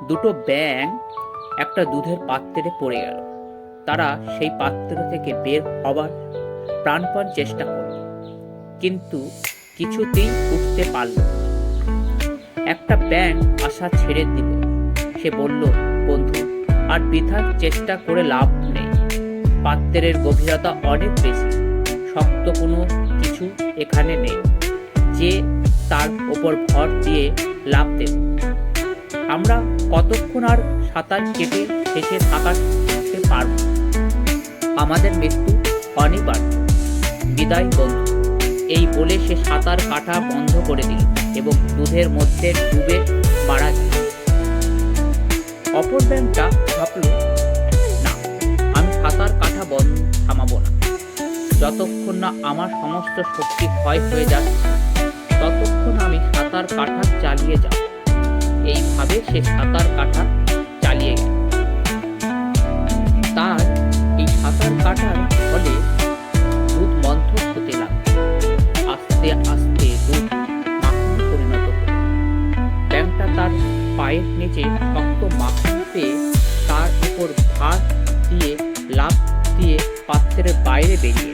দুটো ব্যাঙ একটা দুধের পাত্রে পড়ে গেল। তারা সেই পাত্র থেকে বের হবার প্রাণপণ চেষ্টা করল, কিন্তু কিছুতেই উঠতে পারল না। একটা ব্যাঙ আশা ছেড়ে দিল। সে বলল, বন্ধু, আর বৃথা চেষ্টা করে লাভ নেই। পাত্রের গভীরতা অনেক বেশি, শক্ত কোনো কিছু এখানে নেই যে তার ওপর ভর দিয়ে লাভ দেব। আমরা কতক্ষণ আর সাঁতার কেটে শেষে থাকতে পারব? আমাদের মৃত্যু অনিবার্য। বিদায় বন্ধু। এই বলে সে সাঁতার কাটা বন্ধ করে দিল এবং দুধের মধ্যে ডুবে মারা গেল। অপর ব্যাঙটা ভাবল, না, আমি সাঁতার কাটা বন্ধ থামাবো না। যতক্ষণ না আমার সমস্ত শক্তি ক্ষয় হয়ে যাচ্ছে, ততক্ষণ আমি সাঁতার কাটা চালিয়ে যাব। এইভাবে সে সাঁতার কাটা চালিয়ে গেল। তার এই সাঁতার কাটার ফলে দুধ মন্থর হতে লাগল। আস্তে আস্তে দুধ মাখনে পরিণত হল। ব্যাঙটা তার পায়ের নিচে শক্ত মাখন পেয়ে তার উপর ভার দিয়ে লাফ দিয়ে পাত্রের বাইরে বেরিয়ে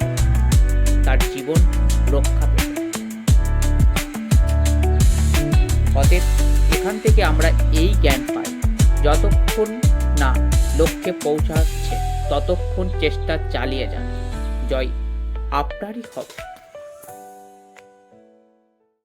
তার জীবন রক্ষা পেল। অতএব এখান থেকে আমরা এই জ্ঞান পাই, যতক্ষণ না লক্ষ্যে পৌঁছাচ্ছে ততক্ষণ চেষ্টা চালিয়ে যান। জয় আপনারই হবে।